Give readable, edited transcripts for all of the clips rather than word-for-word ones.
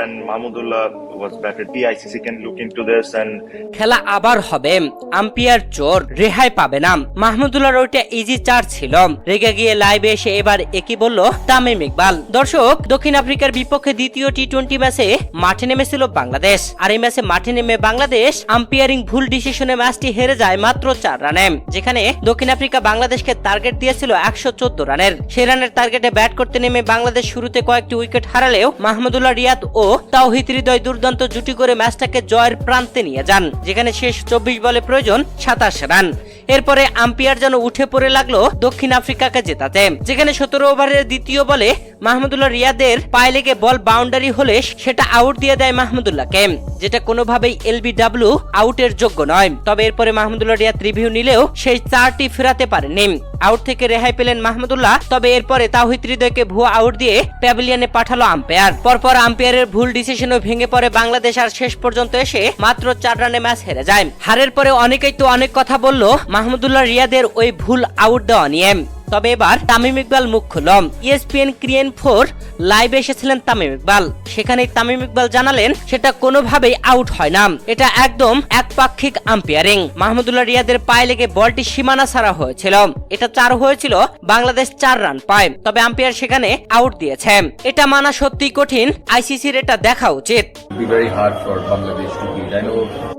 and Mahmudullah was batted. The ICC can look into this and খেলা আবার হবে, umpire চোর, রেহাই পাবে না। মাহমুদুল্লাহর ওইটা ইজি 4 ছিল। রেগে গিয়ে লাইভে এসে এবার একই বলল তামিম ইকবাল। দর্শক, দক্ষিণ আফ্রিকার বিপক্ষে দ্বিতীয় টি-20 ম্যাচে মাঠে নেমেছিল বাংলাদেশ, আর এই ম্যাচে মাঠে নেমে বাংলাদেশ আম্পায়ারিং ভুল ডিসিশনে ম্যাচটি হেরে যায় মাত্র 4 রানে, যেখানে দক্ষিণ আফ্রিকা বাংলাদেশকে টার্গেট দিয়েছিল 114 রানের। সেই রানের টার্গেটে ব্যাট করতে নেমে বাংলাদেশ শুরুতে কয়েকটি উইকেট হারালেও মাহমুদুল্লাহ রিয়াদ ও তাওহিদ হৃদয় দুর্দান্ত জুটি করে ম্যাচটাকে জয়ের প্রান্তে নিয়ে যান, যেখানে শেষ 24 বলে প্রয়োজন 27 রান। এরপরে আম্পায়ার যেন উঠে পড়ে লাগলো দক্ষিণ আফ্রিকাকে জেতাতে, যেখানে 17 ওভারের দ্বিতীয় বলে মাহমুদুল্লাহ রিয়াদের পায়ে লেগে বল বাউন্ডারি হলে সেটা আউট দিয়ে দেয় মাহমুদুল্লাহকে, যেটা কোনোভাবেই এলবিডব্লিউ আউটের যোগ্য নয়। তবে এরপরে মাহমুদুল্লাহ রিয়াদ রিভিউ নিলেও সেই 4টি ফেরাতে পারেননি। আউট থেকে রেহাই পেলেন মাহমুদুল্লাহ, তবে এরপরে তাওহিদ হৃদয়কে ভুয়া আউট দিয়ে প্যাভিলিয়নে পাঠালো আম্পায়ার। পরপর আম্পায়ারের ভুল ডিসিশনও ভেঙে পড়ে বাংলাদেশ, আর শেষ পর্যন্ত এসে মাত্র 4 রানে ম্যাচ হেরে যায়। হারের পরে অনেকেই তো অনেক কথা বলল মাহমুদুল্লাহ রিয়াদের ওই ভুল আউট দেওয়া নিয়ে। তবে এবার তামিম ইকবাল মুখ খুলল। ESPN ক্রিয়েন 4 লাইভে এসেছিলেন তামিম ইকবাল, সেখানে তামিম ইকবাল জানালেন সেটা কোনোভাবেই আউট হয় না, এটা একদম একপাক্ষিক আম্পায়ারিং। মাহমুদুল্লাহ রিয়াদের পায়ে লেগে বলটি সীমানা ছাড়া হয়েছিল, এটা 4 হয়েছিল, বাংলাদেশ 4 রান পায়, তবে আম্পায়ার সেখানে আউট দিয়েছে। এটা মানা সত্যি কঠিন, ICCর এটা দেখা উচিত।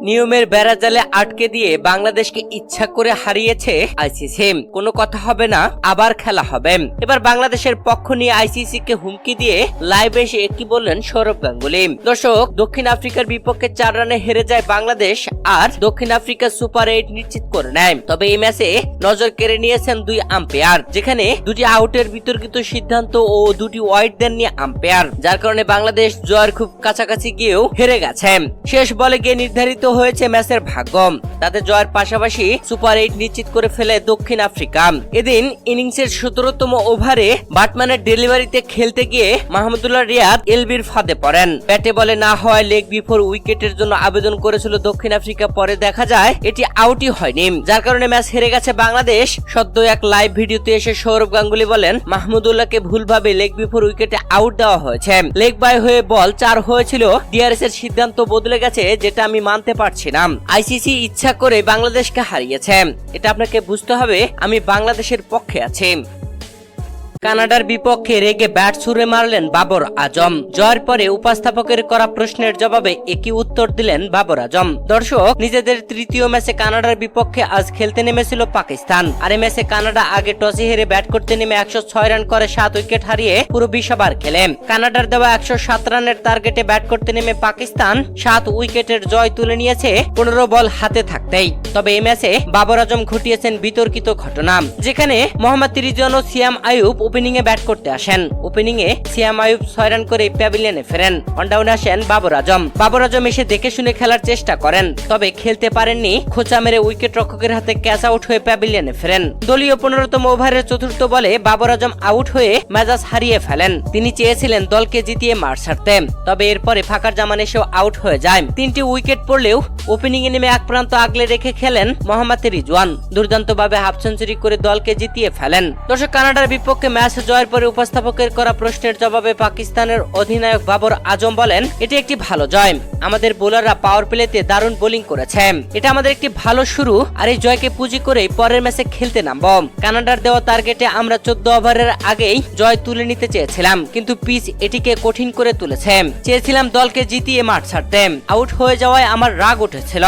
নিয়মের বেড়াজালে আটকে দিয়ে বাংলাদেশকে ইচ্ছা করে হারিয়েছে ICC, কোনো কথা হবে না, আবার খেলা হবে। এবার বাংলাদেশের পক্ষ নিয়ে ICC কে হুমকি দিয়ে লাইভে এসে কি বললেন সৌরভ গাঙ্গুলী। দর্শক, দক্ষিণ আফ্রিকার বিপক্ষে 4 রানে হেরে যায় বাংলাদেশ, আর দক্ষিণ আফ্রিকা সুপার 8 নিশ্চিত করে নেয়। তবে এই ম্যাচে নজর কেড়ে নিয়েছেন 2 আম্পায়ার, যেখানে 2টি আউটের বিতর্কিত সিদ্ধান্ত ও 2টি ওয়াইড দেন নিয়ে আম্পায়ার, যার কারণে বাংলাদেশ জয়ের খুব কাছাকাছি গিয়েও হেরে গেছে। শেষ বলে গিয়ে নির্ধারিত হয়েছে ম্যাচের ভাগ্য, তাদের জয়ের পাশাপাশি সুপার 8 নিশ্চিত করে ফেলে দক্ষিণ আফ্রিকা। এদিন ইনিংসের 17তম ওভারে ব্যাটম্যানের ডেলিভারিতে খেলতে গিয়ে মাহমুদুল্লাহ রিয়াদ এলবির ফাঁদে পড়েন। ব্যাটে বলে না হয় লেগ বিফোর উইকেটের জন্য আবেদন করেছিল দক্ষিণ আফ্রিকা, পরে দেখা যায় এটি আউটই হয়নি, যার কারণে ম্যাচ হেরে গেছে বাংলাদেশ। সদ্য এক লাইভ ভিডিওতে এসে সৌরভ গাঙ্গুলী বলেন মাহমুদুল্লাহকে ভুলভাবে লেগ বিফোর উইকেটে আউট দেওয়া হয়েছে, লেগ বাই হয়ে বল 4 হয়েছিল, ডিআরএস এর সিদ্ধান্ত বদলে গেছে, যেটা আমি মানতে পারছি না। ICC ইচ্ছা করে বাংলাদেশকে হারিয়েছে, এটা আপনাকে বুঝতে হবে, আমি বাংলাদেশের পক্ষে আছি। কানাডার বিপক্ষে রেগে ব্যাট ছুড়ে মারলেন বাবর আজম। জয়ের পরে উপস্থাপকের করা প্রশ্নের জবাবে একই উত্তর দিলেন বাবর আজম। দর্শক, নিজেদের তৃতীয় ম্যাচে কানাডার বিপক্ষে আজ খেলতে নেমেছিল পাকিস্তান, আর এই ম্যাচে কানাডা আগে টসে হেরে ব্যাট করতে নেমে 106 রান করে 7 উইকেট হারিয়ে পুরো 20 ওভার খেলে। কানাডার দেওয়া 107 রানের টার্গেটে ব্যাট করতে নেমে পাকিস্তান 7 উইকেটের জয় তুলে নিয়েছে 15 বল হাতে থাকতেই। তবে এই ম্যাচে বাবর আজম ঘটিয়েছেন বিতর্কিত ঘটনা, যেখানে মোহাম্মদ রিজওয়ান ও সিয়াম আইয়ুব ওপেনিং এ ব্যাট করতে আসেন। ওপেনিং এ সিয়াম আইয়ুব 6 রান করে প্যাভিলিয়নে ফেরেন। অন ডাউনে আসেন বাবর আজম। বাবর আজম এসে দেখে শুনে খেলার চেষ্টা করেন, তবে খেলতে পারেননি। খোঁচা মেরে উইকেট রক্ষকের হাতে ক্যাচ আউট হয়ে প্যাভিলিয়নে ফেরেন। দলীয় 15তম ওভারের চতুর্থ বলে বাবর আজম আউট হয়ে মেজাজ হারিয়ে ফেলেন। তিনি চেয়েছিলেন দলকে জিতিয়ে মাঠ ছাড়তে, তবে এরপরে ফাকার জামান এসেও আউট হয়ে যায়। 3টি উইকেট পড়লেও ওপেনিং এ নেমে এক প্রান্ত আগলে রেখে খেলেন মোহাম্মদ রিজওয়ান। দুর্দান্তভাবে হাফ সেঞ্চুরি করে দলকে জিতিয়ে ফেলেন। দর্শক, কানাডার বিপক্ষে ম্যাচ জয়ের পরে উপস্থাপকের করা প্রশ্নের জবাবে পাকিস্তানের অধিনায়ক বাবর আজম বলেন এটি একটি ভালো জয়, আমাদের বোলাররা পাওয়ার প্লেতে দারুণ বোলিং করেছে, এটা আমাদের একটি ভালো শুরু, আর এই জয়কে পুঁজি করেই পরের ম্যাচে খেলতে নামবো। কানাডার দেওয়া টার্গেটে আমরা 14 ওভারের আগেই জয় তুলে নিতে চেয়েছিলাম, কিন্তু পিচ এটিকে কঠিন করে তুলেছে। চেয়েছিলাম দলকে জিতিয়ে মাঠ ছাড়তে, আউট হয়ে যাওয়ায় আমার রাগ উঠেছিল।